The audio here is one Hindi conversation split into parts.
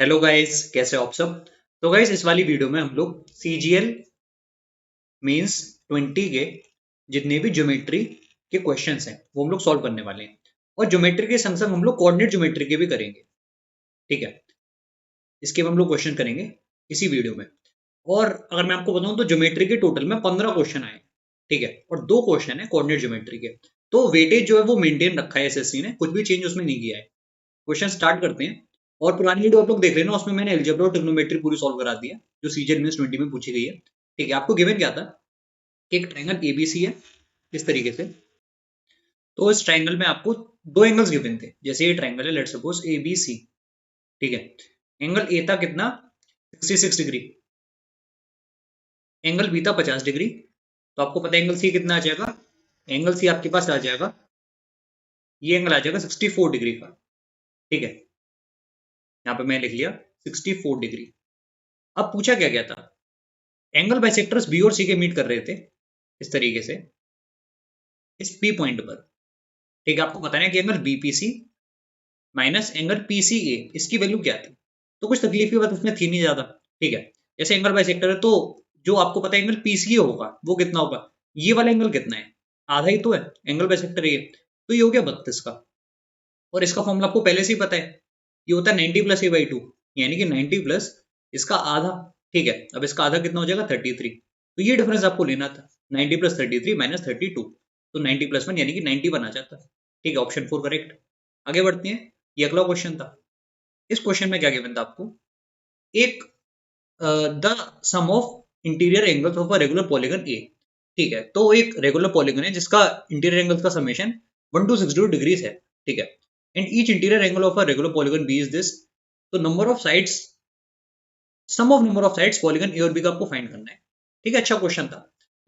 हेलो गाइस, कैसे हो आप सब। तो गाइस, इस वाली वीडियो में हम लोग सीजीएल मींस 20 के जितने भी ज्योमेट्री के क्वेश्चंस हैं वो हम लोग सॉल्व करने वाले हैं। और ज्योमेट्री के संग संग हम लोग कोऑर्डिनेट ज्योमेट्री के भी करेंगे। ठीक है, इसके भी हम लोग क्वेश्चन करेंगे इसी वीडियो में। और अगर मैं आपको बताऊं तो ज्योमेट्री के टोटल में 15 क्वेश्चन आए। ठीक है, और 2 क्वेश्चन है कोऑर्डिनेट ज्योमेट्री के। तो वेटेज जो है वो मेंटेन रखा है एसएससी ने, कुछ भी चेंज उसमें नहीं किया है। क्वेश्चन स्टार्ट करते हैं। और पुरानी वीडियो आप लोग देख लेना, उसमें मैंने अलजेब्रा और ट्रिग्नोमेट्री पूरी सॉल्व करा दी है जो सीजीएल मींस 20 में पूछी गई है। ठीक है, आपको गिवन क्या था कि एक ट्रायंगल एबीसी है इस तरीके से। तो इस ट्रायंगल में आपको दो एंगल्स गिवन थे। जैसे ये ट्रायंगल है, लेट्स सपोज एबीसी। ठीक है, एंगल ए था कितना, 66 डिग्री। एंगल बी था 50 डिग्री। तो आपको पता है एंगल सी कितना आ जाएगा। एंगल सी आपके पास आ जाएगा, ये एंगल आ जाएगा 64 डिग्री का। ठीक है, यहाँ पे मैं लिख लिया 64 डिग्री। अब पूछा क्या गया था, एंगल बाइसेक्टर्स बी और सी के मीट कर रहे थे इस तरीके से इस पी पॉइंट पर। ठीक है, आपको बताना है कि angle BPC minus angle PCA इसकी वैल्यू क्या थी। तो कुछ तकलीफ की बात इसमें थी नहीं ज्यादा। ठीक है, जैसे एंगल बाइसेक्टर है तो जो आपको पता है एंगल पीसीए होगा वो कितना होगा, ये वाला एंगल कितना है, आधा ही तो है। एंगल बाइसेक्टर ये तो ये हो गया 32 का। और इसका फॉर्मूला आपको पहले से ही पता है, ये होता है 90 प्लस ए/2, यानी कि 90 प्लस इसका आधा। ठीक है, अब इसका आधा कितना हो जाएगा 33। तो ये डिफरेंस आपको लेना था, 90 प्लस 33 माइनस 32। तो 90 प्लस 1 यानी कि 91 आ जाता। ठीक है, ऑप्शन 4 करेक्ट। आगे बढ़ते हैं, ये अगला क्वेश्चन था। इस क्वेश्चन में क्या गिवन था आपको, एक the sum of interior angles of a regular polygon A. ठीक है, तो एक रेगुलर पॉलीगन है जिसका इंटीरियर एंगल्स का समेशन 1260 डिग्रीज है। ठीक है, and each interior angle of a regular polygon B is this. तो number of sides, sum of number of sides polygon A और बी का आपको फाइंड करना है। ठीक है, अच्छा क्वेश्चन था।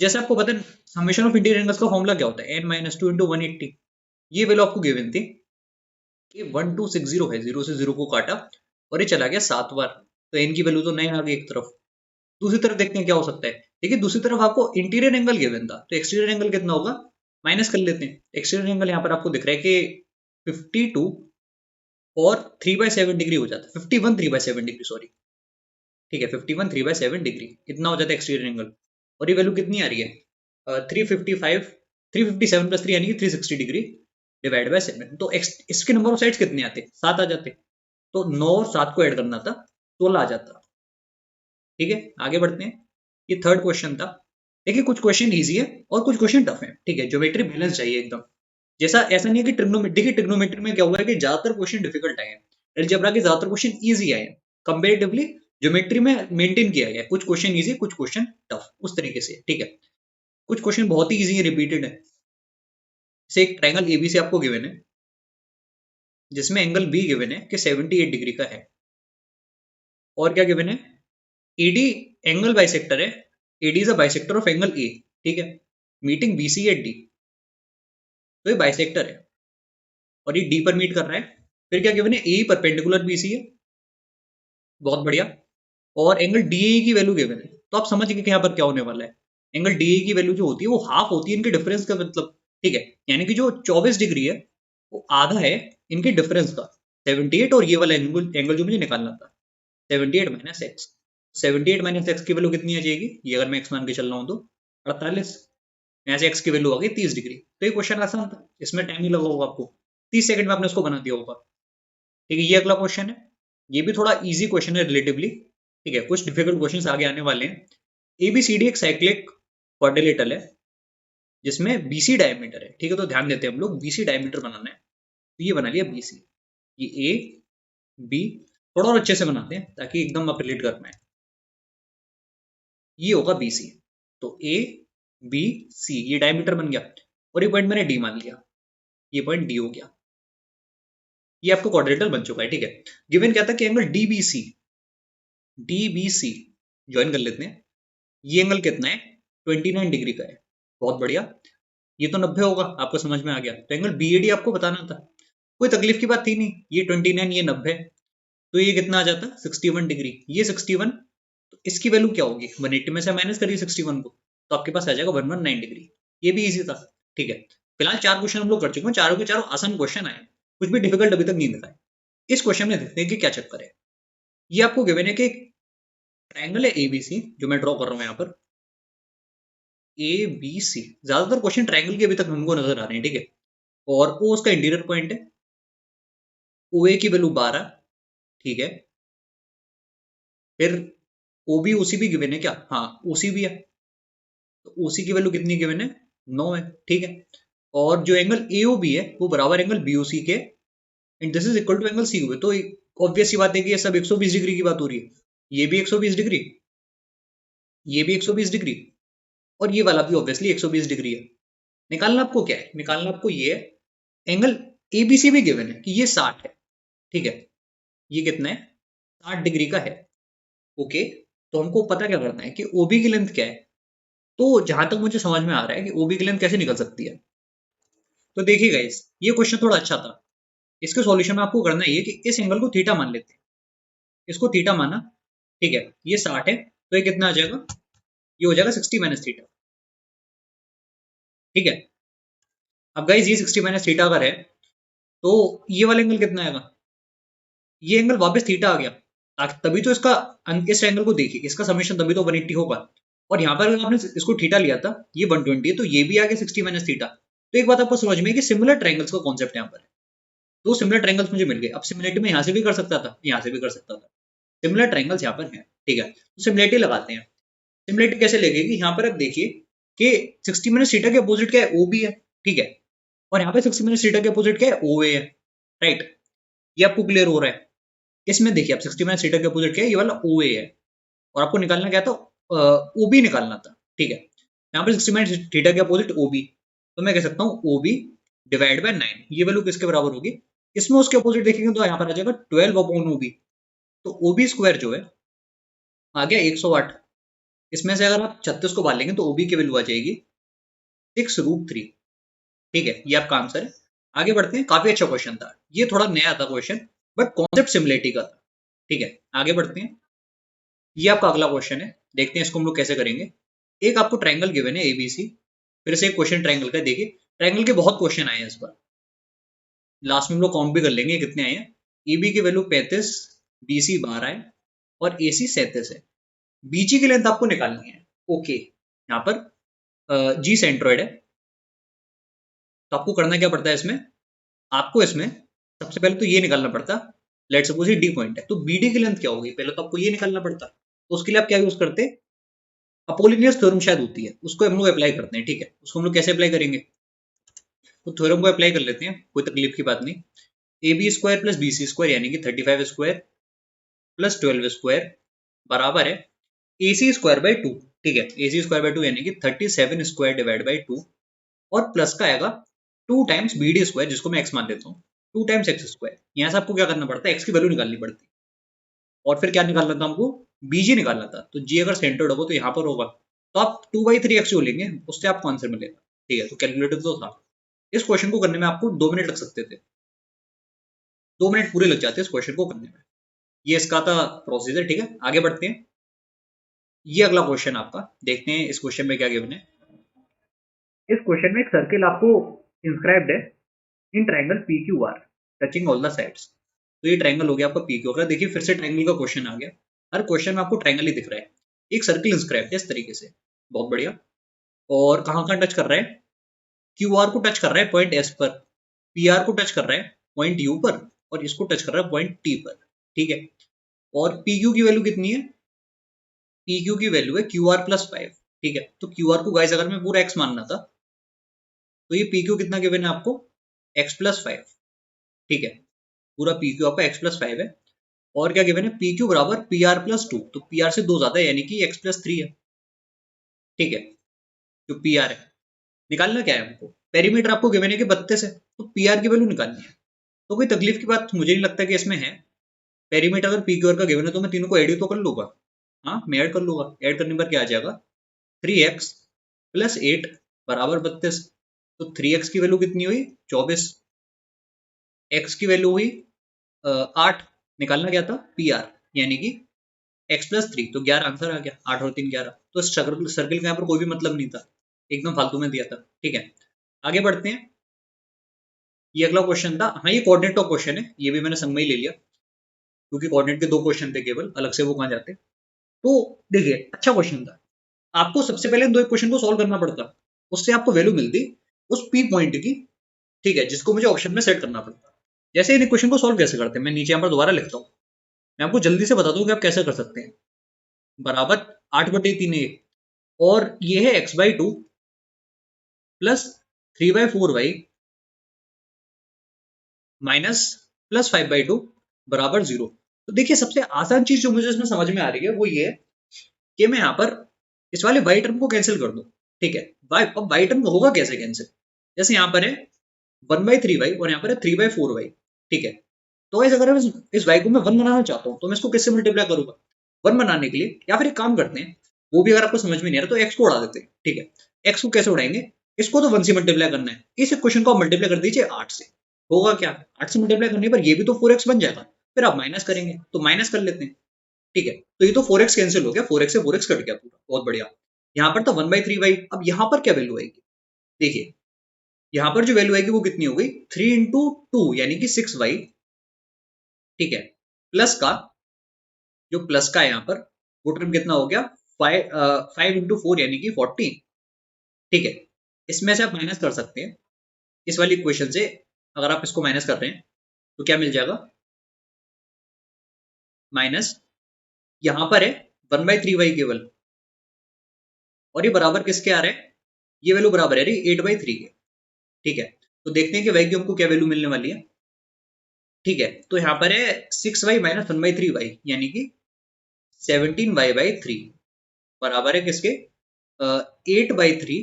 जैसे आपको पता है समेशन ऑफ इंटीरियर एंगल्स का फॉर्मूला क्या होता है, n माइनस टू इंटू 180। ये वैल्यू आपको गिवन थी कि 1260 है, जीरो से जीरो को काटा और ये चला गया 7 बार। तो n की वैल्यू तो नहीं आ गई एक तरफ। दूसरी तरफ देखते हैं क्या हो सकता है। देखिए दूसरी तरफ आपको इंटीरियर एंगल गिवन था, तो एक्सटीरियर एंगल कितना होगा, माइनस कर लेते हैं। एक्सटीरियर एंगल यहाँ पर आपको दिख रहा है कि 52 और 3/7 डिग्री हो जाता है, 51 3/7 डिग्री सॉरी। ठीक है, 51 3/7 डिग्री इतना हो जाता है एक्सटीरियर एंगल। और ये वैल्यू कितनी आ रही है, 355 357 प्लस 3 यानी कि 360 डिग्री डिवाइड बाय 7। तो इसके नंबर ऑफ साइड्स कितने आते, 7 आ जाते। तो 9 और 7 को ऐड करना था, 16 आ जाता। ठीक है, आगे बढ़ते हैं। ये थर्ड क्वेश्चन था। देखिए कुछ क्वेश्चन इजी है और कुछ क्वेश्चन टफ है। ठीक है, ज्योमेट्री बैलेंस चाहिए एकदम। जैसा ऐसा नहीं है कि ट्रिग्नोमेट्री, देखिए ट्रिग्नोमेट्री में क्या हुआ है कि ज्यादातर क्वेश्चन डिफिकल्ट आए हैं, अलजेब्रा के ज्यादातर क्वेश्चन इजी आए हैं कंपेरेटिवली। ज्योमेट्री में मेंटेन किया गया है, कुछ क्वेश्चन इजी कुछ क्वेश्चन टफ उस तरीके से। ठीक है, कुछ क्वेश्चन बहुत ही इजी है, रिपीटेड है। जैसे एक ट्रायंगल एबीसी आपको गिवन है जिसमें एंगल बी गिवन है कि 78 डिग्री का है। और क्या गिवन है, एडी एंगल बाइसेक्टर है, AD is a bisector of angle A. ठीक है, मीटिंग बीसी एट डी। तो ये बाइसेक्टर है और ये डी पर मीट कर रहा है। फिर क्या गिवन है, ए परपेंडिकुलर बीसी है, बहुत बढ़िया। और एंगल डीए की वैल्यू गिवन है। तो आप समझ गए कि यहाँ पर क्या होने वाला है। एंगल डीए की वैल्यू जो होती है वो हाफ होती है इनके डिफरेंस का मतलब। ठीक है, यानी कि जो 24 डिग्री है वो आधा है इनके डिफरेंस का, 78। और ये वाला एंगल जो मुझे निकालना था 78 माइनस एक्स। 78 माइनस एक्स की वैल्यू कितनी आ जाएगी, ये अगर मैं एक्स मान के चल रहा हूँ तो 48। यहाँ से एक्स की वैल्यू आ गई 30 डिग्री। तो ये क्वेश्चन आसान था, इसमें टाइम नहीं लगा होगा आपको, 30 सेकंड में आपने उसको बना दिया होगा। ठीक है, ये अगला क्वेश्चन है। ये भी थोड़ा इजी क्वेश्चन है रिलेटिवली। ठीक है, कुछ डिफिकल्ट क्वेश्चंस आगे आने वाले हैं। एबीसीडी एक साइक्लिक क्वाड्रिलेटरल है जिसमें बीसी डायमीटर है। ठीक है, तो ध्यान देते हैं हम लोग, बीसी डायमीटर बनाना है। तो ये बना लिया बीसी, ये ए बी। थोड़ा और अच्छे से बनाते हैं ताकि एकदम आप रिलेट कर पाए। ये होगा बीसी, तो ए बी सी ये डायमीटर बन गया। और ये पॉइंट मैंने डी मान लिया, ये पॉइंट डी हो गया। ये आपको क्वाड्रिलेटरल बन चुका है। ठीक है, गिवन क्या था कि एंगल डीबीसी, डीबीसी ज्वाइन कर लेते हैं। ये एंगल कितना है, 29 डिग्री का है, बहुत बढ़िया। ये तो 90 होगा, आपको समझ में आ गया। तो एंगल बीएडी आपको बताना था, कोई तकलीफ की बात थी नहीं। ये 29 ये 90, तो ये कितना आ जाता 61 डिग्री। ये 61, तो इसकी वैल्यू क्या होगी, 180 में से माइनस करिए 61 को, तो आपके पास आ जाएगा 119 डिग्री। ये भी इजी था। ठीक है, फिलहाल 4 क्वेश्चन हम लोग कर चुके हैं, चारों के चारों आसान क्वेश्चन आए, कुछ भी डिफिकल्ट अभी तक नहीं दिखा है। इस क्वेश्चन में देखते हैं कि क्या चक्कर है। ये आपको गिवन है कि ट्रायंगल है एबीसी, जो मैं ड्रॉ कर रहा हूं यहाँ पर, ए बी सी। ज्यादातर क्वेश्चन ट्रायंगल के अभी तक हमको नजर आ रहे हैं, ठीक है। और ओ उसका इंटीरियर पॉइंट है, ओ ए की वैल्यू 12, ठीक है। फिर ओ बी ओसी भी गिवन है क्या? हाँ, ओसी भी है। तो ओसी की वैल्यू कितनी गिवन है? 9 है, ठीक है। और जो एंगल एओबी है वो बराबर एंगल बीओसी के, and this is equal to angle COB. तो ऑब्वियस सी बात है कि ये सब 120 डिग्री की बात हो रही है। ये भी 120 डिग्री, ये भी 120 डिग्री, और ये वाला भी ऑब्वियसली 120 डिग्री है। निकालना आपको क्या है? निकालना आपको ये है, एंगल एबीसी भी गिवन है कि ये 60 है, ठीक है। ये कितना है? 60 डिग्री का है, ओके। तो हमको पता क्या करना है कि ओबी की लेंथ क्या है। तो जहां तक मुझे समझ में आ रहा है कि ओबी की लेंथ कैसे निकल सकती है, तो देखिए गाइस, ये क्वेश्चन थोड़ा अच्छा था। इसके सॉल्यूशन में आपको करना ये कि इस एंगल को थीटा मान लेते हैं। इसको थीटा माना, ठीक है। ये 60 है, तो ये कितना आ जाएगा? ये हो जाएगा 60 माइनस थीटा, ठीक है। अब गाइस ये 60 माइनस थीटा अगर है, तो ये वाला एंगल कितना आएगा? ये एंगल वापस थीटा आ गया। तभी तो इसका इस एंगल को देखिए, इसका समेशन तभी तो 180 होगा। और यहाँ पर अगर आपने इसको थीटा लिया था, ये 120 है, तो ये भी आ गया 60 माइनस थीटा। तो एक बात आपको समझ में है कि सिमिलर ट्रायंगल्स का कॉन्सेप्ट यहाँ पर है। दो सिमिलर ट्रायंगल्स मुझे मिल गए। अब सिमिलरिटी में यहाँ से भी कर सकता था, यहाँ से भी कर सकता था। सिमिलर ट्रायंगल्स यहाँ पर हैं, ठीक है। तो सिमिलरिटी लगाते हैं। सिमिलरिटी कैसे लगेगी? यहाँ पर आप देखिए कि 60 माइनस थीटा के अपोजिट क्या है? ओ बी है, ठीक है। और यहाँ पे 60 माइनस थीटा के अपोजिट क्या है? ओ ए है, राइट। ये आपको क्लियर हो रहा है? इसमें देखिए आप 60 माइनस थीटा के अपोजिट क्या है? ये वाला ओ ए है। और आपको निकालना क्या था? ओ बी निकालना था, ठीक है। यहाँ पर 60 माइनस थीटा के अपोजिट ओ बी, तो मैं कह सकता हूँ ओ बी डिवाइड बाय 9, ये वैल्यू किसके बराबर होगी? इसमें उसके अपोजिट देखेंगे तो यहाँ पर आ जाएगा 12 अपॉन ओ बी। तो ओ बी स्क्वायर जो है आ गया 108। इसमें से अगर आप 36 को बाहर लेंगे तो ओबी की वैल्यू आ जाएगी 6√3, ठीक है। ये आपका आंसर है। आगे बढ़ते हैं। काफी अच्छा क्वेश्चन था ये, थोड़ा नया था क्वेश्चन, बट कॉन्सेप्ट सिमिलरिटी का था, ठीक है। आगे बढ़ते हैं। ये आपका अगला क्वेश्चन है, देखते हैं इसको हम लोग कैसे करेंगे। एक आपको ट्रायंगल गिवन है एबीसी, फिर से एक क्वेश्चन ट्रायंगल का। देखिए ट्रायंगल के बहुत क्वेश्चन आए हैं इस बार, लास्ट में हम लोग काउंट भी कर लेंगे कितने आए हैं। ईबी की वैल्यू 35, बीसी 12 है, और एसी 37 है। बीजी की लेंथ आपको निकालनी है, ओके। यहाँ पर जी सेंट्रोइड है, तो आपको करना क्या पड़ता है इसमें? आपको इसमें सबसे पहले तो ये निकालना पड़ता, लेट्स सपोज ये डी पॉइंट है, तो बीडी की लेंथ क्या होगी? पहले तो आपको ये निकालना पड़ता। तो उसके लिए आप क्या यूज करते? अपोलिनियस थ्योरम शायद होती है, उसको हम लोग अप्लाई करते हैं, ठीक है। उसको हम लोग कैसे अप्लाई करेंगे? तो थ्योरम को अप्लाई कर लेते हैं, कोई तकलीफ की बात नहीं। A B square plus B C square यानी कि 35 स्क्वायर प्लस 12 स्क्वायर बराबर है ए सी स्क्वायर बाई 2, ठीक है। ए सी स्क्वायर बाई 2 यानी कि 37 स्क्वायर डिवाइड बाई 2, और प्लस का आएगा 2 टाइम्स बी डी स्क्वायर, जिसको मैं एक्स मान लेता हूँ, 2 टाइम्स एक्स स्क्वायर। यहाँ से आपको क्या करना पड़ता है? एक्स की वैल्यू निकालनी पड़ती है। और फिर क्या निकालना था हमको? बीजी निकालना था। तो जी अगर सेंटर्ड होगा तो यहाँ पर होगा, तो आप 2/3 एक्स लेंगे, उससे आपको आंसर मिलेगा, ठीक है। तो कैलकुलेटर तो था। इस क्वेश्चन को करने में आपको 2 मिनट लग सकते थे, 2 मिनट पूरे लग जाते हैं इस क्वेश्चन को करने में। ये इसका था प्रोसीजर, ठीक है। आगे बढ़ते हैं। ये अगला क्वेश्चन आपका, देखते हैं इस क्वेश्चन में क्या गिवन है। इस क्वेश्चन में एक सर्किल आपको इंस्क्राइब्ड है in triangle P Q are touching all the sides. तो ये ट्रायंगल हो गया आपका पी क्यू आर। देखिए फिर से ट्रायंगल का क्वेश्चन आ गया। हर क्वेश्चन में आपको ट्रायंगल ही दिख रहा है। एक सर्किल इंस्क्राइब्ड है इस तरीके से, बहुत बढ़िया। और कहाँ कहाँ टच कर रहा है? क्यू आर को टच कर रहा है पॉइंट एस पर, पी आर को टच कर रहा है पॉइंट यू पर, और इसको टच कर रहा है पॉइंट टी पर, ठीक है। और पी क्यू की वैल्यू कितनी है? पी क्यू की वैल्यू है क्यू आर प्लस 5, ठीक है। तो क्यू आर को गाइस अगर मैं पूरा एक्स मानना था, तो ये पी क्यू कितना गिवन है आपको? एक्स प्लस 5, ठीक है। पूरा पी क्यू आपका एक्स प्लस 5 है। और क्या गिवन है? पी क्यू बराबर पी आर प्लस 2, तो पी आर से 2 ज्यादा है यानी कि एक्स प्लस 3 है, ठीक है। जो पी आर है, निकालना क्या है हमको? पेरीमीटर आपको गिवन है कि 32 है, तो पी आर की वैल्यू निकालनी है। तो कोई तकलीफ की बात मुझे नहीं लगता कि इसमें है। पेरीमीटर अगर पी क्यू आर का गिवन है तो मैं तीनों को एड तो कर लूंगा। हाँ, मैं ऐड कर लूंगा। ऐड करने पर क्या आ जाएगा? 3x प्लस 8 बराबर 32। तो 3x की वैल्यू कितनी हुई? 24। x की वैल्यू हुई 8। निकालना क्या था? पी आर, यानी कि x प्लस 3, तो 11 आंसर आ गया। 8 और 3 11। तो सर्किल का यहाँ पर कोई भी मतलब नहीं था, एकदम फालतू में दिया था, ठीक है। आगे बढ़ते हैं। ये अगला क्वेश्चन था, हाँ ये कोऑर्डिनेट का क्वेश्चन है, ये भी मैंने संग में ही ले लिया। क्योंकि कोऑर्डिनेट के 2 क्वेश्चन थे केवल, अलग से वो कहाँ जाते। तो देखिए अच्छा क्वेश्चन था, आपको सबसे पहले इन 2 क्वेश्चन को सॉल्व करना पड़ता, उससे आपको वैल्यू मिलती उस पी पॉइंट की, ठीक है, जिसको मुझे ऑप्शन में सेट करना पड़ता। जैसे इन क्वेश्चन को सॉल्व कैसे करते हैं, मैं नीचे यहाँ पर दोबारा लिखता हूँ, मैं आपको जल्दी से बता दूं कि आप कैसे कर सकते हैं। बराबर 8/3 और ये है x/2 plus 3/4y minus plus 5/2 बराबर 0। तो देखिए सबसे आसान चीज जो मुझे इसमें समझ में आ रही है वो ये है कि मैं यहाँ पर इस वाले y टर्म को कैंसिल कर दूं, ठीक है। अब y टर्म होगा कैसे कैंसिल, जैसे यहाँ पर है 1/3y और यहाँ पर है 3/4y, ठीक है। तो गाइस अगर इस y को मैं 1 बनाना चाहता हूँ तो मैं इसको किससे मल्टीप्लाई करूंगा, 1 बनाने के लिए, या फिर एक काम करते हैं, वो भी अगर आपको समझ में नहीं आ रहा तो x को उड़ा देते हैं, ठीक है। x को कैसे उड़ाएंगे, इसको तो 1 से मल्टीप्लाई करना है, इस इक्वेशन को आप मल्टीप्लाई कर दीजिए 8 से, होगा क्या, 8 से मल्टीप्लाई करने पर ये भी तो 4x बन जाएगा, फिर आप माइनस करेंगे तो माइनस कर लेते हैं, ठीक है। तो ये तो 4x कैंसिल हो गया, 4x से 4x कट गया पूरा, बहुत बढ़िया। यहाँ पर था 1/3y, अब यहाँ पर क्या वैल्यू आएगी, देखिए यहाँ पर जो वैल्यू आएगी वो कितनी हो गई, 3 इंटू 2 यानी कि 6y, ठीक है, प्लस का जो प्लस का है यहाँ पर वो टर्म कितना हो गया, 5 इंटू 4 यानी कि 14, ठीक है। इसमें से आप माइनस कर सकते हैं इस वाली इक्वेशन से, अगर आप इसको माइनस कर रहे हैं तो क्या मिल जाएगा, माइनस यहाँ पर है 1/3y केवल, और ये बराबर किसके आ रहे हैं, ये वैल्यू बराबर है 8/3 के, ठीक है। तो देखते हैं कि y की हमको क्या वैल्यू मिलने वाली है, ठीक है। तो यहाँ पर है 6y माइनस 1/3y यानी कि 17y/3 बराबर है किसके, 8/3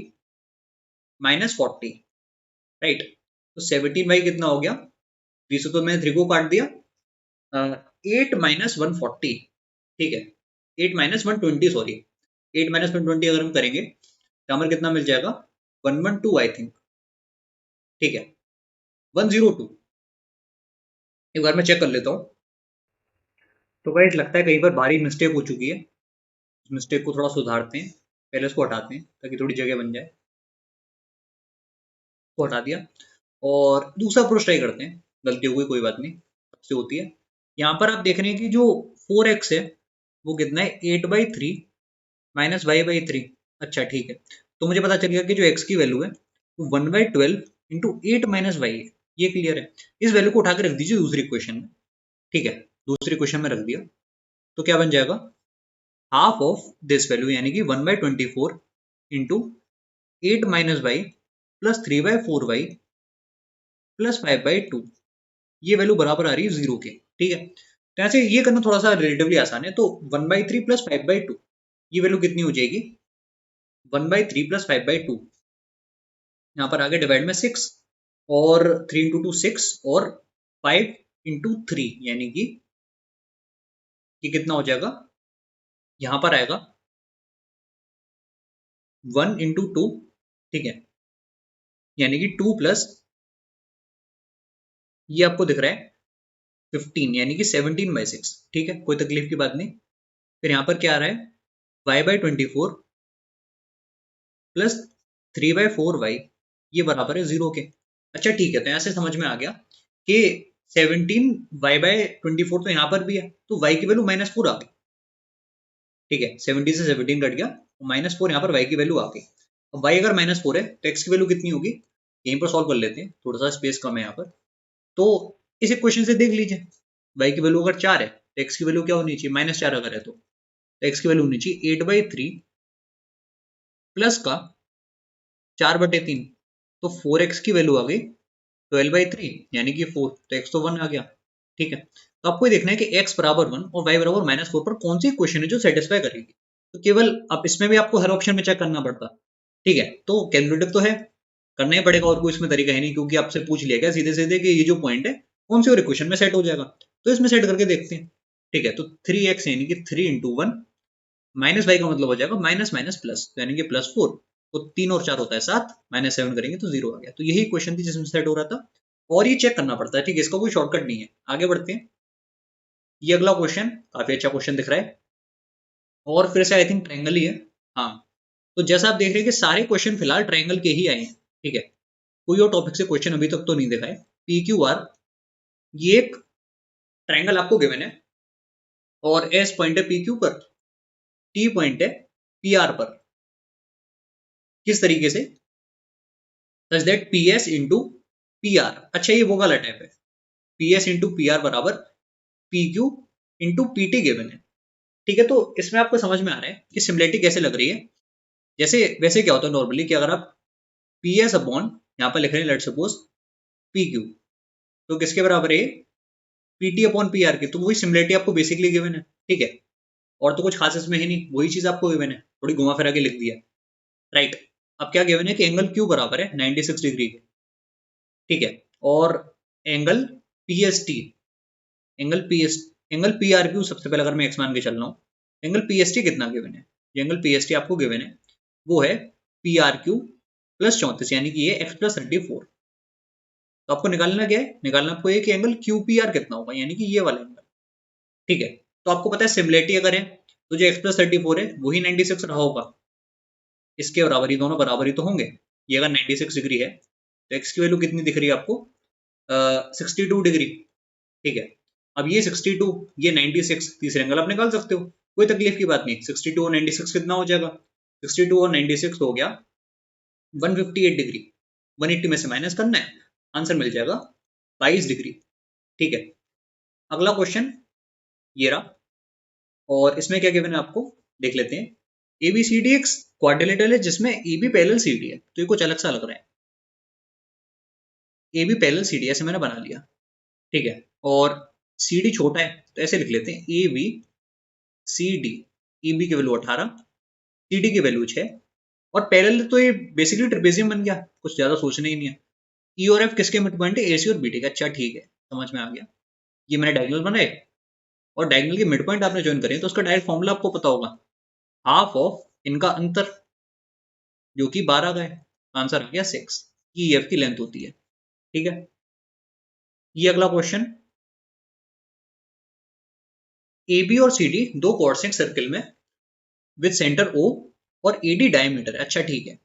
माइनस 40, राइट। तो 17y कितना हो गया, 3 से तो मैंने 3 को काट दिया, 8 माइनस 140, ठीक है, 8 माइनस 120 सॉरी, 8 माइनस 120 अगर हम करेंगे तो हमारा कितना मिल जाएगा, 112 आई थिंक, ठीक है, 102। एक बार मैं चेक कर लेता हूँ। तो गाइस लगता है कई बार भारी मिस्टेक हो चुकी है, इस मिस्टेक को थोड़ा सुधारते हैं, पहले इसको हटाते हैं ताकि थोड़ी जगह बन जाए, को हटा दिया और दूसरा अप्रोच ट्राई करते हैं, गलती हो गई कोई बात नहीं, सबसे होती है। यहाँ पर आप देख रहे हैं कि जो 4x है वो कितना है, 8/3 माइनस y/3, अच्छा ठीक है। तो मुझे पता चल गया कि जो x की वैल्यू है वो 1/12 इंटू 8 माइनस वाई है, ये क्लियर है। इस वैल्यू को उठा के रख दीजिए दूसरी इक्वेशन में, ठीक है, दूसरी इक्वेशन में रख दिया तो क्या बन जाएगा, हाफ ऑफ दिस वैल्यू यानी कि 1/24 into 8 minus Y plus 3/4y plus 5/2, ये वैल्यू बराबर आ रही है 0 के, ठीक है। तो ऐसे ये करना थोड़ा सा रिलेटिवली आसान है। तो 1/3 प्लस 5/2 ये वैल्यू कितनी हो जाएगी, 1/3 प्लस 5/2, यहाँ पर आगे डिवाइड में 6 और 3 इंटू 2 6 और 5 इंटू 3 यानी कि ये कितना हो जाएगा, यहाँ पर आएगा 1 इंटू 2, ठीक है, यानी कि 2 प्लस ये आपको दिख रहा है 15 यानी कि 17/6, ठीक है, कोई तकलीफ की बात नहीं। फिर यहाँ पर क्या आ रहा है, y/24 प्लस 3/4y ये बराबर है 0 के। अच्छा ठीक है, तो यहाँ से समझ में आ गया कि 17y/24 तो यहाँ पर भी है, तो y की वैल्यू -4 आ गई, ठीक है, 17 से 17 कट गया, -4 यहाँ पर y की वैल्यू आ गई। अब y अगर -4 है तो x की वैल्यू कितनी होगी, यहीं पर सॉल्व कर लेते हैं, थोड़ा सा स्पेस कम है यहाँ पर। तो इस इक्वेशन से देख लीजिए, y की वैल्यू अगर 4 है तो x की वैल्यू क्या होनी चाहिए, -4 अगर है तो x की वैल्यू होनी चाहिए 8/3 प्लस का 4/3, तो 4x की वैल्यू आ गई 12/3 यानी कि 4, तो x तो 1 आ गया, ठीक है। तो आपको ये देखना है कि x बराबर 1 और y बराबर -4 पर कौन सी इक्वेशन है जो सेटिस्फाई करेगी। तो केवल अब इसमें भी आपको हर ऑप्शन में चेक करना पड़ता, ठीक है। तो कैलकुलेटिव तो है, करना ही पड़ेगा, और कोई इसमें तरीका है नहीं, क्योंकि आपसे पूछ लिया गया सीधे सीधे कि ये जो पॉइंट है कौन सी और इक्वेशन में सेट हो जाएगा, तो इसमें सेट करके देखते हैं, ठीक है। तो 3x यानी कि 3 इंटू 1 माइनस वाई का मतलब हो जाएगा माइनस माइनस प्लस, यानी कि +4, तो 3 और 4 होता है 7, -7 करेंगे तो 0 आ गया। तो यही क्वेश्चन थी जिसमें सेट हो रहा था, और ये चेक करना पड़ता है, ठीक है, इसका कोई शॉर्टकट नहीं है। आगे बढ़ते हैं, ये अगला क्वेश्चन काफी अच्छा क्वेश्चन दिख रहा है, और फिर से आई थिंक ट्रायंगल ही है, हाँ। तो जैसा आप देख रहे हैं कि सारे क्वेश्चन फिलहाल ट्रायंगल के ही आए हैं, ठीक है, कोई और टॉपिक से क्वेश्चन अभी तक तो नहीं देखा है। PQR ये एक ट्रायंगल आपको गिवन है, और एस पॉइंट है पी क्यू पर, टी पॉइंट है पी आर पर। किस तरीके से? Such that P S into P R. अच्छा ये वो वाला टाइप है, P S into P R बराबर P Q into P T given है। ठीक है, तो इसमें आपको समझ में आ रहा है कि सिमिलरिटी कैसे लग रही है। जैसे वैसे क्या होता है नॉर्मली कि अगर आप पी एस अपॉन यहाँ पर लिख रहे हैं लेट्स सपोज पी क्यू, तो किसके बराबर है? P T upon P R की। तो वही सिमिलरिटी आपको बेसिकली गिवन है। ठीक है, और तो कुछ खास इसमें है नहीं, वही चीज आपको गिवन है, थोड़ी घुमा फिरा के लिख दिया। राइट, अब क्या गिवन है कि एंगल क्यू बराबर है 96 डिग्री के। ठीक है, और angle P S T, angle P R Q सबसे पहले अगर मैं एक्स मान के चल रहा हूँ, एंगल पी एस टी कितना गिवन है? जो एंगल पी एस टी आपको गिवन है वो है पी आर क्यू प्लस 34, यानी कि ये एक्स प्लस 34। तो आपको निकालना क्या है? निकालना आपको ये कि एंगल क्यू पी आर कितना होगा, यानी कि ये वाला एंगल। ठीक है, तो आपको पता है सिमिलरिटी अगर है तो जो एक्स प्लस 34 है वही 96 रहा होगा, इसके बराबर ही, दोनों बराबर ही तो होंगे। ये अगर 96 डिग्री है तो एक्स की वैल्यू कितनी दिख रही है आपको? 62 डिग्री। ठीक है, अब ये 62, ये 96, तीसरे एंगल आप निकाल सकते हो, कोई तकलीफ की बात नहीं। 62 और 96 कितना हो जाएगा? 62 और 96 हो गया 158 डिग्री। 180 में से माइनस करना है, आंसर मिल जाएगा 22 डिग्री। ठीक है, अगला क्वेश्चन ये रहा, और इसमें क्या गिवन है आपको देख लेते हैं। एबीसीडी एक क्वाड्रिलेटरल है जिसमें एबी पैरेलल सीडी है, तो ये कुछ अलग सा लग रहा है। एबी पैरेलल सीडी ऐसे मैंने बना लिया। ठीक है, और सीडी छोटा है तो ऐसे लिख लेते हैं A B C D. E B की वैल्यू 18, सी डी की वैल्यू 6, और पैरेलल तो ये बेसिकली ट्रेपेजियम बन गया, कुछ ज्यादा सोचना ही नहीं है। ई और एफ किसके मिड पॉइंट है? ए सी और बी डी का। अच्छा ठीक है, समझ में आ गया। ये मैंने डायगोनल बनाए, और डायगोनल के मिड पॉइंट आपने ज्वाइन करे तो उसका डायरेक्ट फॉर्मूला आपको पता होगा, हाफ ऑफ इनका अंतर जो कि 12 का है। आंसर आ गया 6, ई एफ की लेंथ होती है। ठीक है, ये अगला क्वेश्चन। ए बी और सी डी दो कॉर्ड्स सर्किल में विद सेंटर ओ और ए डी डायमीटर। अच्छा ठीक है,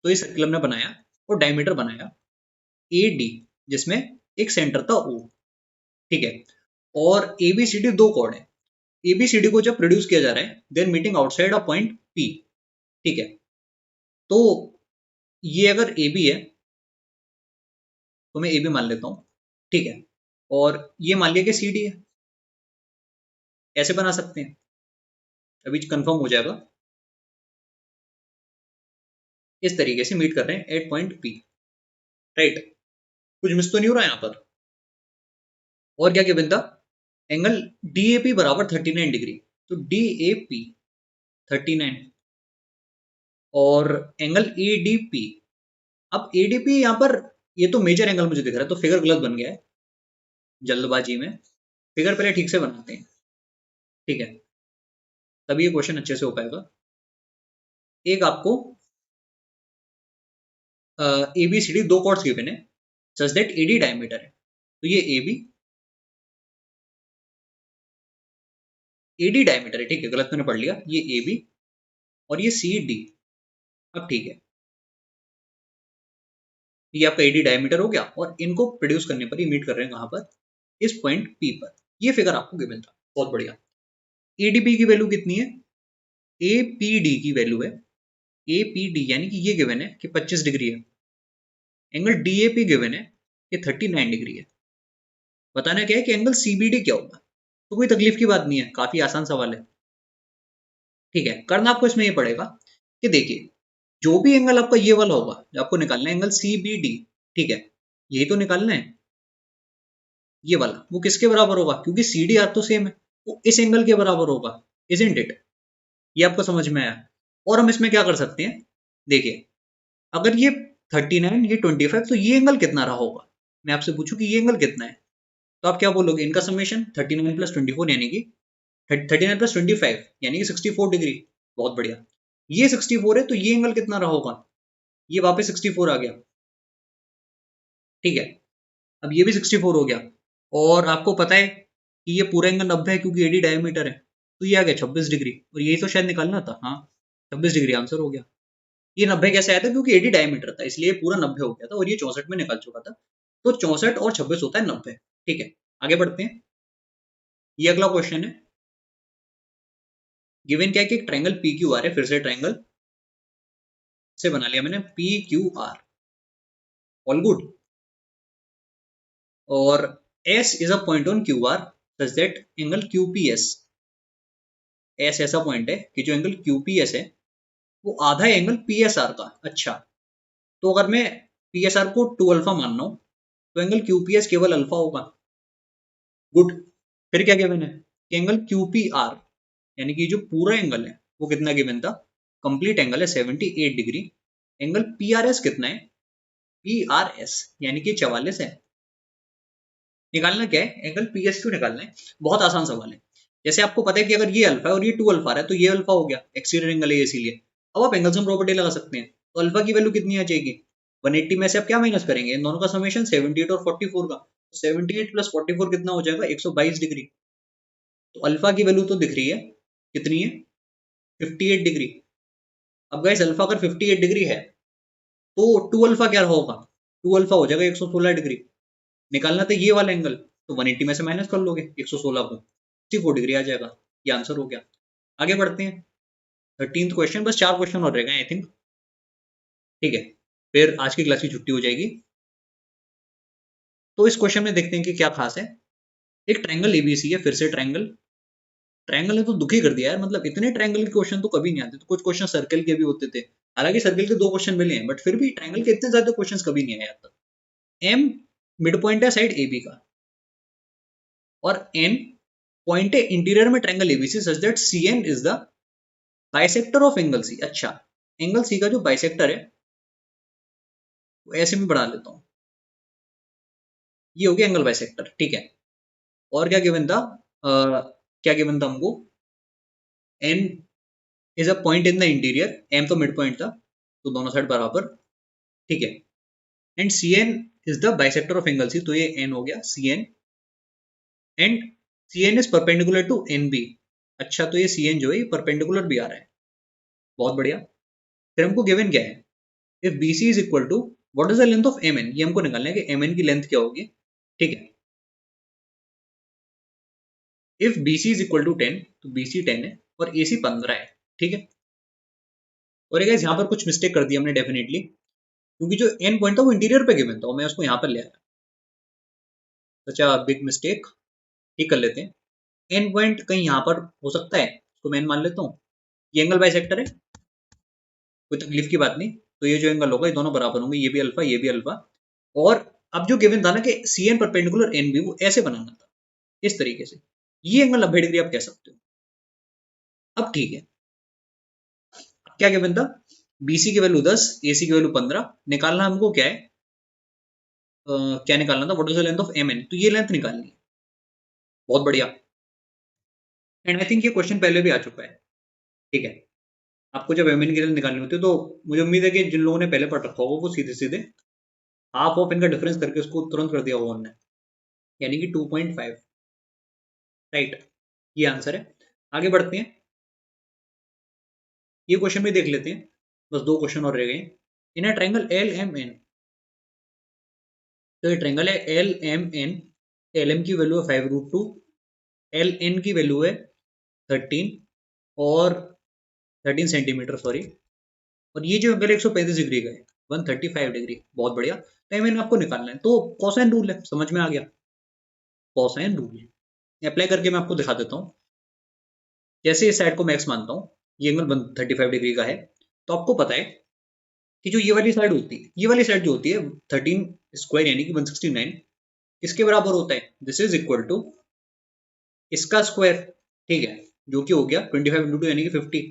तो ये सर्किल हमने बनाया और डायमीटर बनाया ए डी, जिसमें एक सेंटर था ओ। ठीक है, और ए बी सी डी दो कॉर्ड है। ए बी सी डी को जब प्रोड्यूस किया जा रहा है then meeting outside a point P. ठीक है, तो ये अगर ए बी है तो मैं ए बी मान लेता हूं। ठीक है, और ये मान लिया कि सी डी है, ऐसे बना सकते हैं, अभी कंफर्म हो जाएगा। इस तरीके से मीट कर रहे हैं एट पॉइंट पी। राइट, कुछ मिस तो नहीं हो रहा है यहाँ पर? और क्या गिवन था? एंगल डीएपी बराबर 39 डिग्री, तो डीएपी 39, और एंगल एडीपी। अब एडीपी यहाँ पर ये तो मेजर एंगल मुझे दिख रहा है, तो फिगर गलत बन गया है जल्दबाजी में। फिगर पहले ठीक से बनाते हैं। ठीक है, तभी ये क्वेश्चन अच्छे से हो पाएगा। एक आपको ए बी सी डी दो कॉर्ड्स गिवन है सच दैट एडी डायमीटर है, तो ये ए बी एडी डायमीटर है। ठीक है, गलत मैंने पढ़ लिया, ये ए बी और ये सी डी। अब ठीक है, ये आपका एडी डायमीटर हो गया, और इनको प्रोड्यूस करने पर ही मीट कर रहे हैं कहां पर? इस पॉइंट पी पर। ये फिगर आपको गिवन था, बहुत बढ़िया। एडीपी की वैल्यू कितनी है? एपीडी की वैल्यू है, एपीडी यानी कि ये गिवन है कि 25 डिग्री है। एंगल डीएपी गिवन है कि 39 डिग्री है। बताना क्या है कि एंगल सीबीडी क्या होगा। तो कोई तकलीफ की बात नहीं है, काफी आसान सवाल है। ठीक है, करना आपको इसमें ये पड़ेगा कि देखिए, जो भी एंगल आपका ये वाला होगा जो आपको निकालना है एंगल सीबीडी, ठीक है, यही तो निकालना है, ये वाला, वो किसके बराबर होगा? क्योंकि सी डी आर तो सेम है, वो इस एंगल के बराबर होगा। Isn't it? ये आपको समझ में आया? और हम इसमें क्या कर सकते हैं, देखिए, अगर ये 39 ये 25, तो ये एंगल कितना रहा होगा? मैं आपसे पूछूं कि ये एंगल कितना है, तो आप क्या बोलोगे? इनका समेशन 39 प्लस 24 यानी कि 39 प्लस 25 यानी कि 64 डिग्री। बहुत बढ़िया, ये 64 है तो ये एंगल कितना रहा होगा? ये वापस 64 आ गया। ठीक है, अब ये भी 64 हो गया, और आपको पता है कि ये पूरा एंगल 90 है क्योंकि एडी डायमीटर है, तो ये आ गया 26 डिग्री, और यही तो शायद निकालना था। हाँ, 26 डिग्री आंसर हो गया। ये 90 कैसे आया था? क्योंकि एडी डायमीटर था, इसलिए पूरा 90 हो गया था, और ये 64 में निकल चुका था। तो 64 और 26 होता है 90। ठीक है, आगे बढ़ते हैं। ये अगला क्वेश्चन है, गिवन क्या है कि एक ट्रायंगल पी क्यू आर है, फिर से ट्रायंगल से बना लिया मैंने P Q R, all good. और S is a point on Q R such that angle QPS, S ऐसा पॉइंट है कि जो एंगल क्यूपीएस है वो आधा है एंगल पीएसआर का। अच्छा, तो अगर मैं पीएसआर को 2 अल्फा मान रहा हूं तो एंगल क्यूपीएस केवल अल्फा होगा। गुड। फिर क्या गिवन है कि एंगल क्यूपीआर यानी कि जो पूरा एंगल है वो कितना गिवन था, कंप्लीट एंगल है 78 डिग्री। एंगल पीआरएस कितना है, पीआरएस यानी कि 44 है। निकालना क्या है, एंगल पीएस क्यों निकालना है, बहुत आसान सवाल है। जैसे आपको पता है कि अगर ये अल्फा है और ये 2 अल्फा है तो ये अल्फा हो गया, एक्सटीरियर एंगल है इसीलिए। अब आप एंगल सम प्रॉपर्टी लगा सकते हैं, तो अल्फा की वैल्यू कितनी आ जाएगी, 180 में से आप क्या माइनस करेंगे, इन दोनों का समेशन 78 और 44 का, 78 प्लस 44 कितना हो जाएगा, 122 डिग्री। तो अल्फा की वैल्यू तो दिख रही है, कितनी है, 58 डिग्री। अब गाइस अल्फा अगर 58 डिग्री है तो 2 अल्फा क्या होगा, 2 अल्फा हो जाएगा 116 डिग्री। निकालना था ये वाला एंगल, तो 180 में से माइनस कर लोगे 116 को, 64 डिग्री आ जाएगा। ये आंसर हो गया। आगे बढ़ते हैं 13th क्वेश्चन, बस 4 क्वेश्चन और रह गए आई थिंक, ठीक है, फिर आज की क्लास की छुट्टी हो जाएगी। तो इस क्वेश्चन में देखते हैं कि क्या खास है। एक ट्रायंगल एबीसी है, फिर से ट्रायंगल, ट्रायंगल ने तो दुखी कर दिया यार, मतलब इतने ट्रायंगल के क्वेश्चन तो कभी नहीं आते, तो कुछ क्वेश्चन सर्कल के भी होते थे, हालांकि सर्कल के 2 क्वेश्चन मिले हैं बट फिर भी ट्रायंगल के इतने ज्यादा क्वेश्चन कभी नहीं आए अब तक। एम मिड पॉइंट है साइड एबी का, और एन पॉइंट है इंटीरियर में triangle ABC such that CN is the bisector of angle C. अच्छा, एंगल सी का जो बाइसेक्टर है वो ऐसे में बढ़ा लेता हूं, ये हो गया एंगल बाइसेक्टर, ठीक है। और क्या गिवन था, क्या गिवन था हमको, N is a point in the interior, M तो मिड पॉइंट था तो दोनों साइड बराबर, ठीक है। And C N is the bisector of angle C, तो ये एन हो गया C N, and C N is perpendicular to N B. अच्छा, तो ये सी एन जो है परपेंडिकुलर भी आ रहा है, बहुत बढ़िया। फिर हमको गिवन क्या है, if B C is equal to what is the length of M N, ये हमको निकालना है कि एम एन की लेंथ क्या होगी, ठीक है। If B C is equal to 10, तो बी सी 10 है और ए सी 15 है, ठीक है। और ये गाइस यहाँ पर कुछ मिस्टेक कर दी हमने डेफिनेटली, क्योंकि जो एन पॉइंट था वो इंटीरियर पे गिवन था और मैं उसको यहाँ पर ले आया, अच्छा बिग मिस्टेक, ठीक कर लेते हैं। एन पॉइंट कहीं यहाँ पर हो सकता है, तो मैं मान लेता हूँ ये एंगल बाइसेक्टर है, कोई तकलीफ की बात नहीं। तो ये जो एंगल होगा ये दोनों बराबर होंगे, ये भी अल्फा ये भी अल्फा। और अब जो गिवन था ना कि C N perpendicular N B, वो ऐसे बनाना था इस तरीके से, ये एंगल 90 डिग्री आप कह सकते हो। अब ठीक है, क्या गिवन था, बीसी की वैल्यू 10, एसी की वैल्यू 15, निकालना हमको क्या है, क्या निकालना था, what is the length of M N, तो ये लेंथ निकालनी है, बहुत बढ़िया। एंड आई थिंक ये क्वेश्चन पहले भी आ चुका है, ठीक है। आपको जब एम एन की लेंथ निकालनी होती है तो मुझे उम्मीद है कि जिन लोगों ने पहले पढ़ रखा होगा वो सीधे सीधे हाफ ऑफ इनका डिफरेंस करके उसको तुरंत कर दिया होगा उन्होंने, यानी कि 2.5, राइट, ये आंसर है। आगे बढ़ते हैं, ये क्वेश्चन भी देख लेते हैं, बस 2 क्वेश्चन और रह गए। In a triangle L M N, तो ये ट्रायंगल है L M N, L M की वैल्यू है 5√2, एल एन की वैल्यू है 13 और 13 सेंटीमीटर सॉरी, और ये जो एंगल 135 डिग्री का है, 135 डिग्री, बहुत बढ़िया। टाइम एन आपको निकालना है, तो कोसाइन रूल है, समझ में आ गया, कोसाइन रूल अप्लाई करके मैं आपको दिखा देता हूँ। जैसे इस साइड को मैं एक्स मानता हूँ, ये एंगल 135 डिग्री का है, तो आपको पता है कि जो ये वाली साइड होती है, ये वाली साइड जो होती है 13 स्क्वायर यानी कि 169, किसके बराबर होता है, दिस इज इक्वल टू इसका स्क्वायर, ठीक है, जो कि हो गया 25 इंटू 2 यानी कि 50,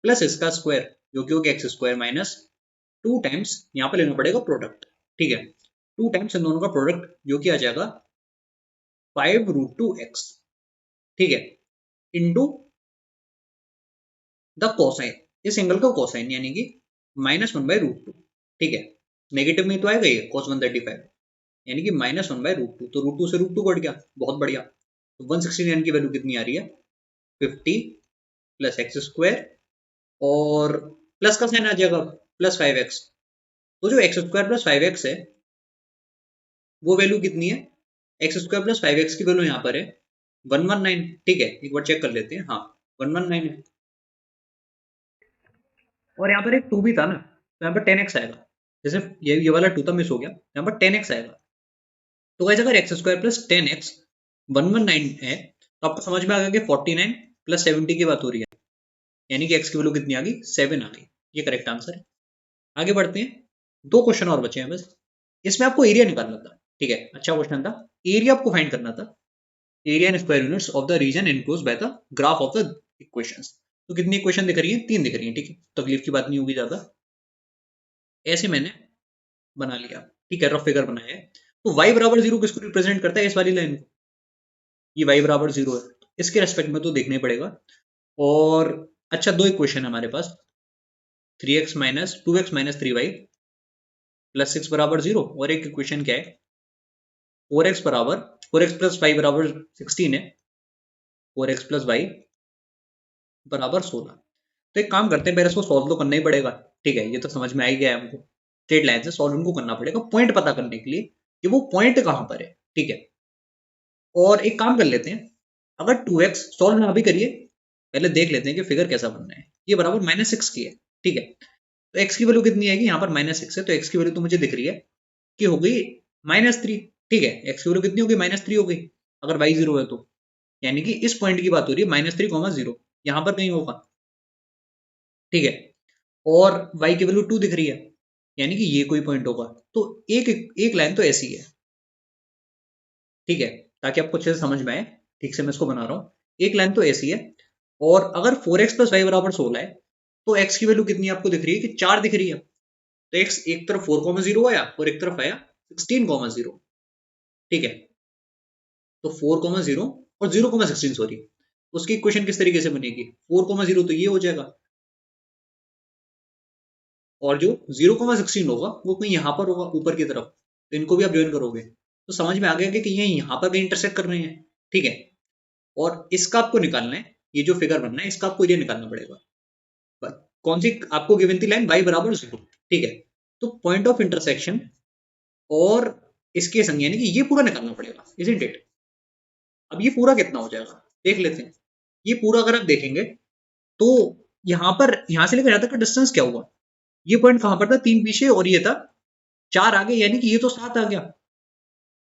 प्लस इसका स्क्वायर जो कि हो गया एक्स स्क्वायर माइनस 2 टाइम्स, यहाँ पे लेना पड़ेगा प्रोडक्ट, ठीक है, 2 टाइम्स इन दोनों का प्रोडक्ट जो कि आ जाएगा 5√2x, ठीक है, इंटू द कोसाइन, इस एंगल का कोसाइन यानी कि -1/√2, ठीक है। नेगेटिव में तो आएगा ये cos 135 यानी कि -1/√2, तो √2 से √2 कट गया, बहुत बढ़िया। तो 169 की वैल्यू कितनी आ रही है, 50 प्लस एक्स स्क्वायर, और प्लस का साइन आ जाएगा प्लस 5x, तो जो एक्स स्क्वायर प्लस 5x है वो वैल्यू कितनी है, एक्स स्क्वायर प्लस 5x की वैल्यू यहाँ पर है 119, ठीक है, एक बार चेक कर लेते हैं, हाँ 119 है। और यहाँ पर एक 2 भी था ना, तो यहाँ पर 10x आएगा। जैसे ये वाला 2 था, मिस हो गया, यहाँ पर 10x आएगा। तो गाइस अगर x² प्लस 10x 119 है, तो आपको समझ में आ गया कि 49 प्लस 70 की बात हो रही है, यानी कि x की वैल्यू कितनी आ गई, 7 आ गई। ये करेक्ट आंसर है। आगे बढ़ते हैं, 2 क्वेश्चन और बचे हैं बस। इसमें आपको एरिया निकालना था, ठीक है, अच्छा क्वेश्चन था। एरिया आपको फाइंड करना था, area in square units of the region enclosed by the graph of the equations. तो कितनी इक्वेशन दिख रही है, 3 दिख रही है, ठीक है, तकलीफ की बात नहीं होगी ज्यादा। ऐसे मैंने बना लिया, ठीक है, रफ फिगर बनाया है। तो y बराबर 0 किसको रिप्रेजेंट करता है, इस वाली लाइन को। ये y बराबर 0 है, तो इसके रेस्पेक्ट में तो देखना ही पड़ेगा। और अच्छा, 2 इक्वेशन है हमारे पास, 3x minus 2x minus 3y plus 6 बराबर 0, और एक इक्वेशन क्या है, 4x बराबर 4x प्लस y बराबर 16 है, 4x प्लस y बराबर 16। तो एक काम करते हैं, पहले इसको सॉल्व तो करना ही पड़ेगा, ठीक है, ये तो समझ में आ ही गया है हमको। स्ट्रेट लाइन से सॉल्व इनको करना पड़ेगा पॉइंट पता करने के लिए कि वो पॉइंट कहां पर है, ठीक है। और एक काम कर लेते हैं, अगर 2x सॉल्व ना भी करिए, पहले देख लेते हैं कि फिगर कैसा बनना है। ये बराबर -6 की है, ठीक है। तो x की वैल्यू कितनी आएगी, यहाँ पर -6 है, तो x की वैल्यू तो मुझे दिख रही है कि हो गई -3, ठीक है। x की वैल्यू कितनी होगी, -3 हो गई, अगर y 0 है तो, यानी कि इस पॉइंट की बात हो रही है, -3, 0 यहाँ पर कहीं होगा, ठीक है। और y की वैल्यू 2 दिख रही है, यानी कि ये कोई पॉइंट होगा। तो एक एक लाइन तो ऐसी है, ठीक है, ताकि आपको अच्छे से समझ में आए, ठीक से मैं इसको बना रहा हूँ। एक लाइन तो ऐसी है, और अगर 4x प्लस वाई बराबर 16 है, तो x की वैल्यू कितनी आपको दिख रही है कि 4 दिख रही है। तो x एक तरफ 4,0 आया और एक तरफ आया 16,0, ठीक है। तो 4,0 और 0,16, सॉरी, उसकी इक्वेशन किस तरीके से बनेगी, 4,0 तो ये हो जाएगा, और जो 0,16 होगा वो कहीं यहाँ पर होगा ऊपर की तरफ, तो इनको भी आप ज्वाइन करोगे तो समझ में आ गया कि ये यहाँ पर कहीं इंटरसेक्ट कर रहे हैं, ठीक है। और इसका आपको निकालना है, ये जो फिगर बनना है इसका आपको एरिया निकालना पड़ेगा। कौन सी आपको गिवन थी लाइन, y बराबर 0, ठीक है। तो पॉइंट ऑफ इंटरसेक्शन और इसके संग, यानी कि ये पूरा निकालना पड़ेगा, इजंट इट। अब ये पूरा कितना हो जाएगा देख लेते हैं। ये पूरा अगर आप देखेंगे तो यहाँ पर, यहाँ से लेकर यहाँ तक का डिस्टेंस क्या हुआ, ये पॉइंट कहां पर था, 3 पीछे और ये था 4 आगे, यानी कि ये तो 7 आ गया,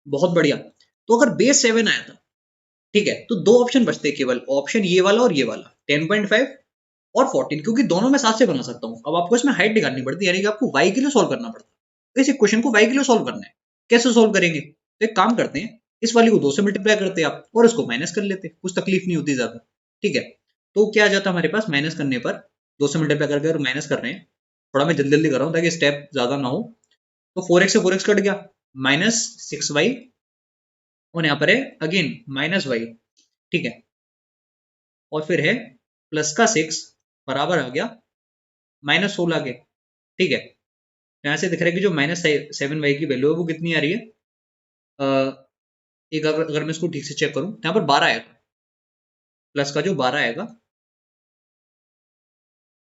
बहुत बढ़िया। तो अगर बेस 7 आया था, ठीक है, तो 2 ऑप्शन बचते हैं केवल, ऑप्शन ये वाला और ये वाला, 10.5 और 14, क्योंकि दोनों मैं साथ से बना सकता हूँ। अब आपको इसमें हाइट निकालनी पड़ती है, यानी कि आपको y के लिए सॉल्व करना पड़ता है। इस इक्वेशन को y के लिए सॉल्व करना है, कैसे सॉल्व करेंगे, तो एक काम करते हैं, इस वाली को 2 से मल्टीप्लाई करते हैं आप, और इसको माइनस कर लेते हैं, कुछ तकलीफ नहीं होती ज्यादा, ठीक है। तो क्या आ जाता है हमारे पास, माइनस करने पर, 2 से मल्टीप्लाई करके अगर माइनस कर रहे हैं, थोड़ा मैं जल्दी जल्दी कर रहा हूँ ताकि स्टेप ज्यादा ना हो। तो 4x से 4x कट गया, -6y, और यहाँ पर है अगेन -y, ठीक है। और फिर है प्लस का 6 बराबर आ गया -16 के, ठीक है। यहाँ से दिख रहा है कि जो -7y की वैल्यू है वो कितनी आ रही है, एक अगर मैं इसको ठीक से चेक करूं, यहाँ पर 12 आएगा, प्लस का जो 12 आएगा,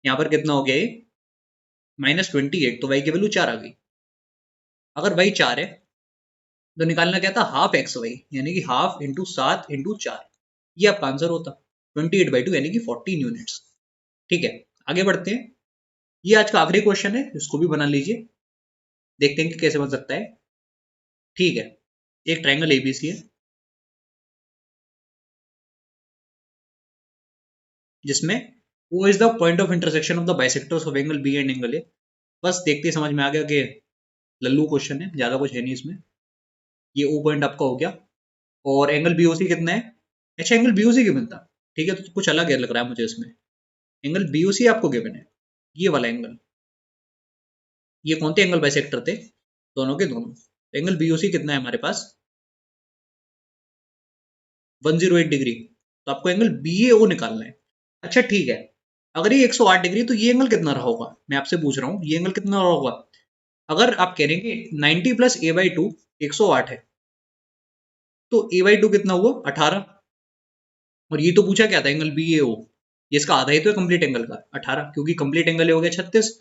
यहाँ पर कितना हो गया ये, -28, तो y की वैल्यू 4 आ गई। अगर y 4 है तो निकालना क्या था, हाफ एक्स वाई, यानी कि हाफ इंटू 7 इंटू 4, ये आपका आंसर होता, 28/2 यानी कि 14 यूनिट्स, ठीक है। आगे बढ़ते हैं, ये आज का आखिरी क्वेश्चन है, इसको भी बना लीजिए, देखते हैं कि कैसे बन सकता है, ठीक है। एक ट्रायंगल एबीसी है जिसमें O is the point of intersection of the bisectors of angle B and angle A. बस देखते ही समझ में आ गया कि लल्लू क्वेश्चन है, ज्यादा कुछ है नहीं इसमें। ये O पॉइंट आपका हो गया, और एंगल बीओसी कितना है, अच्छा एंगल बीओसी गिवन था, ठीक है, तो कुछ अलग है लग रहा है मुझे इसमें। एंगल बीओसी आपको गिवन है, ये वाला एंगल, ये कौन थे एंगल बाइसेक्टर थे, दोनों के दोनों। एंगल बीओसी कितना है हमारे पास, 108 डिग्री, तो आपको एंगल बीएओ निकालना है। अच्छा ठीक है, अगर ये 108 डिग्री तो ये एंगल कितना रहा होगा, मैं आपसे पूछ रहा हूँ ये एंगल कितना रहा होगा। अगर आप कह रहे हैं कि 90 प्लस a/2 108 है, तो a/2 कितना हुआ 18, और ये तो पूछा क्या था एंगल बीएओ, ये इसका आधा ही तो है कंप्लीट एंगल का 18, क्योंकि कंप्लीट एंगल हो गया 36।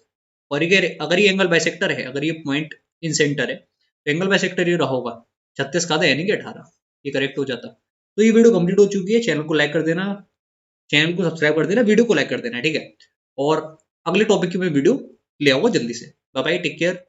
और ये अगर ये एंगल बाइसेक्टर है, अगर ये पॉइंट इन सेंटर है, तो एंगल बाइसेक्टर ये रहा होगा 36 का आधा यानी कि 18, ये करेक्ट हो जाता। तो ये वीडियो कंप्लीट हो चुकी है, चैनल को लाइक कर देना, चैनल को सब्सक्राइब कर देना, वीडियो को लाइक कर देना, ठीक है। और अगले टॉपिक की मैं वीडियो ले आऊंगा जल्दी से। Bye bye, take care.